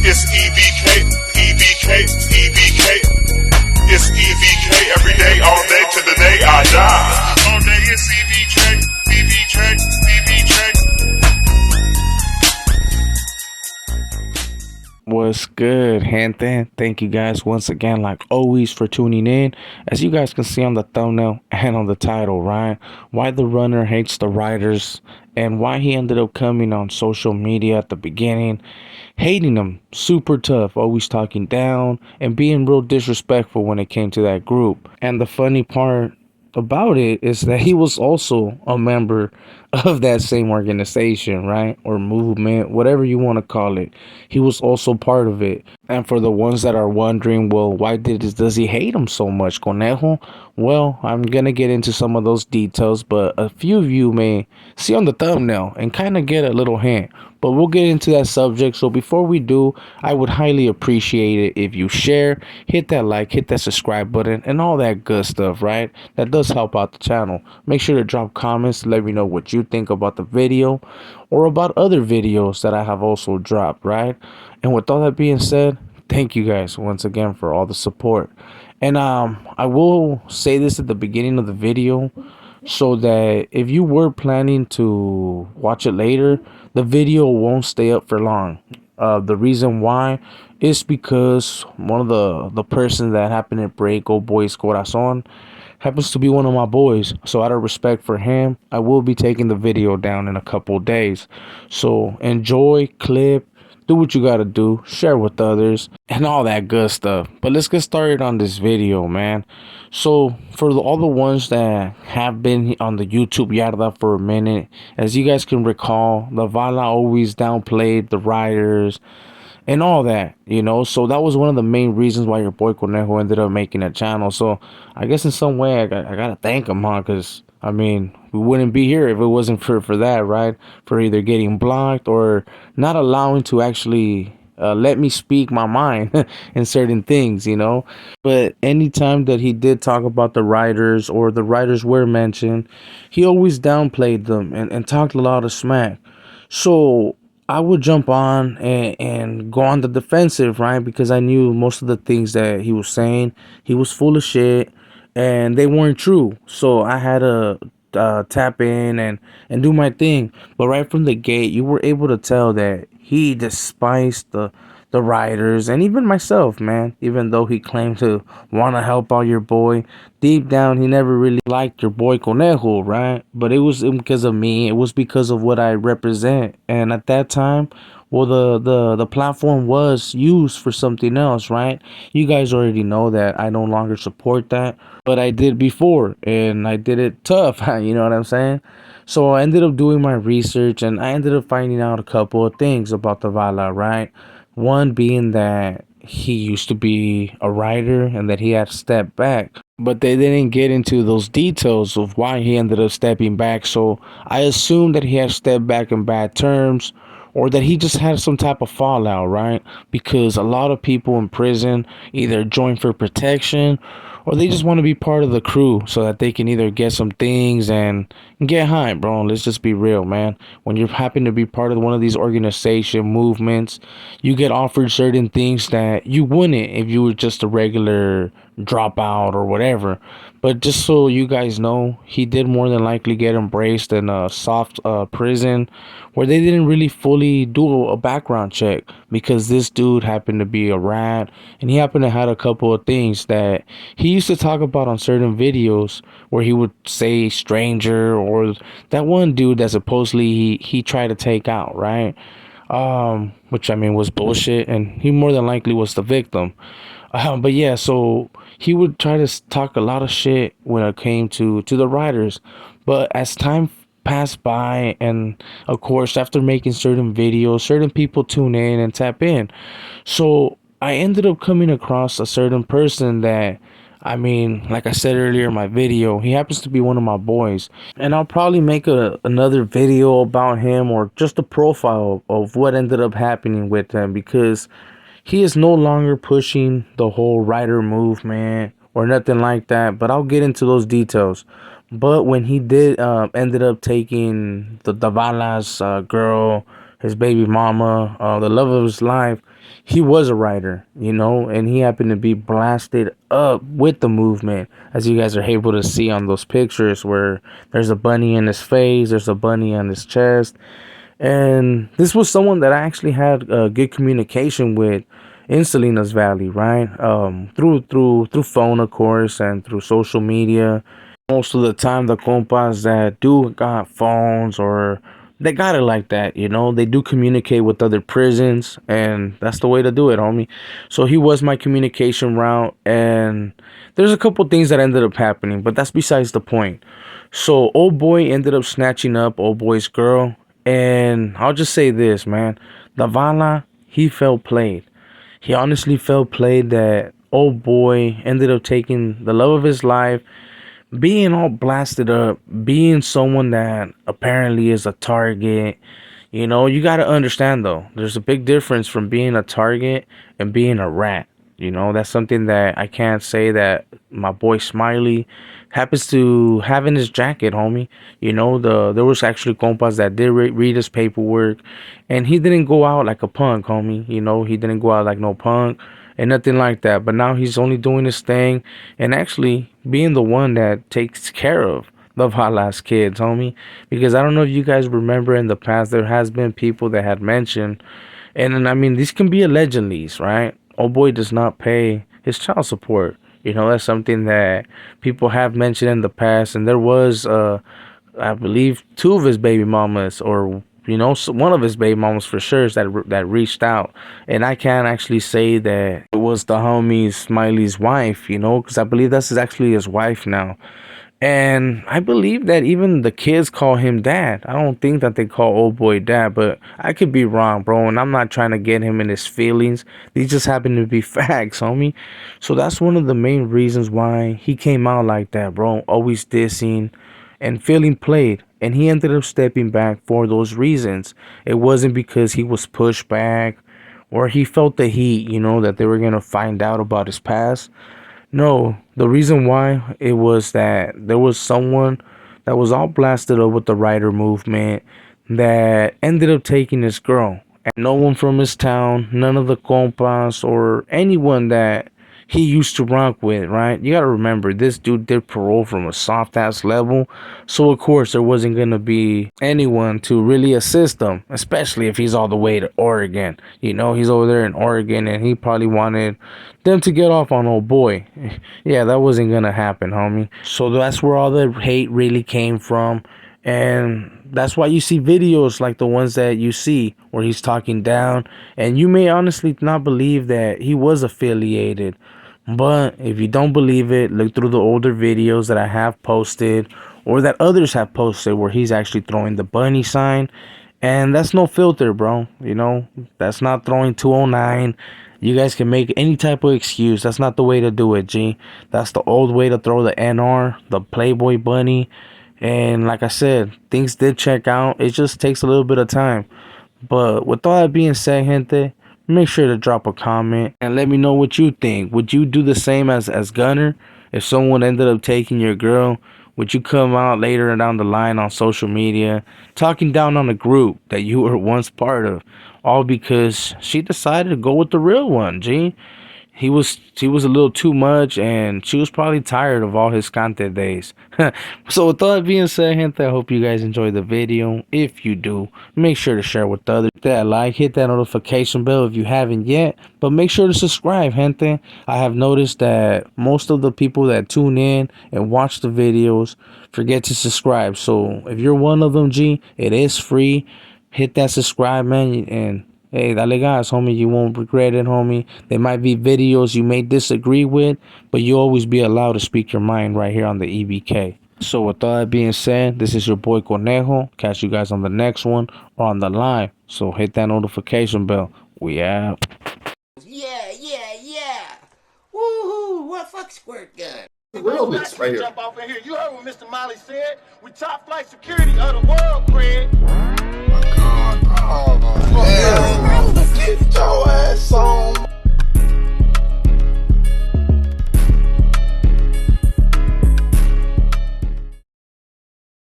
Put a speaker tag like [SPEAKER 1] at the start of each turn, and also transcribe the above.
[SPEAKER 1] It's E.B.K, E.B.K, E.B.K. It's E.B.K every day, all day to the day I die. All day it's E.B.K, E.B.K, E.B.K.
[SPEAKER 2] What's good, gente? Thank you guys once again, like always, for tuning in. As you guys can see on the thumbnail and on the title, right? Why the runner hates the riders and why he ended up coming on social media at the beginning, hating them, super tough, always talking down and being real disrespectful when it came to that group. And the funny part about it is that he was also a member of that same organization, right? Or movement, whatever you want to call it. He was also part of it. And for the ones that are wondering, well, does he hate him so much, Conejo? Well, I'm gonna get into some of those details, but a few of you may see on the thumbnail and kind of get a little hint. But we'll get into that subject. So before we do, I would highly appreciate it if you share, hit that like, hit that subscribe button, and all that good stuff, right? That does help out the channel. Make sure to drop comments to let me know what you think about the video or about other videos that I have also dropped, right? And with all that being said, thank you guys once again for all the support. And I will say this at the beginning of the video so that if you were planning to watch it later, the video won't stay up for long. The reason why is because one of the person that happened to break old boy's corazon happens to be one of my boys. So out of respect for him, I will be taking the video down in a couple days. So enjoy, clip, do what you gotta do, share with others, and all that good stuff. But let's get started on this video, man. So for all the ones that have been on the YouTube yarda for a minute, as you guys can recall, the Vala always downplayed the riders and all that, you know. So that was one of the main reasons why your boy Conejo ended up making a channel. So I guess in some way I gotta thank him, huh? Because I mean, we wouldn't be here if it wasn't for that, right? For either getting blocked or not allowing to actually let me speak my mind in certain things, you know. But anytime that he did talk about the writers or the writers were mentioned, he always downplayed them and talked a lot of smack. So I would jump on and go on the defensive, right? Because I knew most of the things that he was saying, he was full of shit and they weren't true. So I had to tap in and do my thing. But right from the gate, you were able to tell that he despised the writers and even myself, man. Even though he claimed to want to help out your boy, deep down he never really liked your boy Conejo, right? But it was because of me. It was because of what I represent. And at that time, well, the platform was used for something else, right? You guys already know that I no longer support that, but I did before, and I did it tough. You know what I'm saying? So I ended up doing my research, and I ended up finding out a couple of things about the Vala, right? One being that he used to be a writer and that he had stepped back, but they didn't get into those details of why he ended up stepping back. So I assumed that he had stepped back in bad terms, or that he just had some type of fallout, right? Because a lot of people in prison either join for protection or they just want to be part of the crew so that they can either get some things and get high, bro. Let's just be real, man. When you happen to be part of one of these organization movements, you get offered certain things that you wouldn't if you were just a regular dropout or whatever. But just so you guys know, he did more than likely get embraced in a soft prison where they didn't really fully do a background check, because this dude happened to be a rat and he happened to had a couple of things that he used to talk about on certain videos where he would say stranger, or that one dude that supposedly he tried to take out, right? Which I mean was bullshit, and he more than likely was the victim. But yeah, so he would try to talk a lot of shit when it came to the writers. But as time passed by, and of course after making certain videos, certain people tune in and tap in. So I ended up coming across a certain person that, I mean, like I said earlier in my video, he happens to be one of my boys. And I'll probably make another video about him, or just a profile of what ended up happening with him, because he is no longer pushing the whole writer movement or nothing like that. But I'll get into those details. But when he did ended up taking the Vala's girl, his baby mama, the love of his life, he was a writer, you know, and he happened to be blasted up with the movement, as you guys are able to see on those pictures where there's a bunny in his face, there's a bunny on his chest. And this was someone that I actually had good communication with in Salinas Valley, right? Through phone, of course, and through social media. Most of the time, the compas that do got phones, or they got it like that, you know, they do communicate with other prisons, and that's the way to do it, homie. So he was my communication route, and there's a couple things that ended up happening, but that's besides the point. So old boy ended up snatching up old boy's girl, and I'll just say this, man, the Vala, he felt played. He honestly felt played that old boy ended up taking the love of his life, being all blasted up, being someone that apparently is a target. You know, you got to understand though, there's a big difference from being a target and being a rat. You know, that's something that I can't say that my boy Smiley happens to have in his jacket, homie. You know, there was actually compas that did read his paperwork, and he didn't go out like a punk, homie. You know, he didn't go out like no punk and nothing like that. But now he's only doing his thing and actually being the one that takes care of the Vala's kids, homie. Because I don't know if you guys remember in the past, there has been people that had mentioned, and I mean, these can be allegedly, right? Oh boy does not pay his child support. You know, that's something that people have mentioned in the past, and there was, I believe, two of his baby mamas, or you know, one of his baby mamas for sure, that reached out, and I can't actually say that it was the homie Smiley's wife, you know, because I believe that's actually his wife now. And I believe that even the kids call him dad. I don't think that they call old boy dad, but I could be wrong, bro. And I'm not trying to get him in his feelings. These just happen to be facts, homie. So that's one of the main reasons why he came out like that, bro. Always dissing and feeling played. And he ended up stepping back for those reasons. It wasn't because he was pushed back or he felt the heat, you know, that they were going to find out about his past. No, the reason why it was that there was someone that was all blasted up with the writer movement that ended up taking this girl. And no one from his town, none of the compas or anyone that he used to rock with, right? You gotta remember, this dude did parole from a soft ass level. So, of course, there wasn't gonna be anyone to really assist him, especially if he's all the way to Oregon. You know, he's over there in Oregon and he probably wanted them to get off on old boy. Yeah, that wasn't gonna happen, homie. So, that's where all the hate really came from. And that's why you see videos like the ones that you see where he's talking down. And you may honestly not believe that he was affiliated. But if you don't believe it, look through the older videos that I have posted or that others have posted where he's actually throwing the bunny sign. And that's no filter, bro. You know, that's not throwing 209. You guys can make any type of excuse. That's not the way to do it, G. That's the old way to throw the NR, the Playboy bunny. And like I said, things did check out. It just takes a little bit of time. But with all that being said, gente, make sure to drop a comment and let me know what you think. Would you do the same as Gunner? If someone ended up taking your girl, would you come out later down the line on social media talking down on a group that you were once part of? All because she decided to go with the real one, G. He was a little too much, and she was probably tired of all his content days. So with all that being said, gente, I hope you guys enjoyed the video. If you do, make sure to share with others. Hit that like, hit that notification bell if you haven't yet, but make sure to subscribe, gente. I have noticed that most of the people that tune in and watch the videos forget to subscribe. So if you're one of them, G, it is free. Hit that subscribe, man, and hey, dale gas, homie. You won't regret it, homie. There might be videos you may disagree with, but you always be allowed to speak your mind right here on the E.B.K. So with all that being said, this is your boy Conejo. Catch you guys on the next one or on the live. So hit that notification bell. We out.
[SPEAKER 3] Yeah. Woohoo! What fuck squirt gun?
[SPEAKER 4] Realness right here. Jump off in here. You heard what Mr. Molly said. We top flight security of the world, Craig. Oh, man. Get your ass on.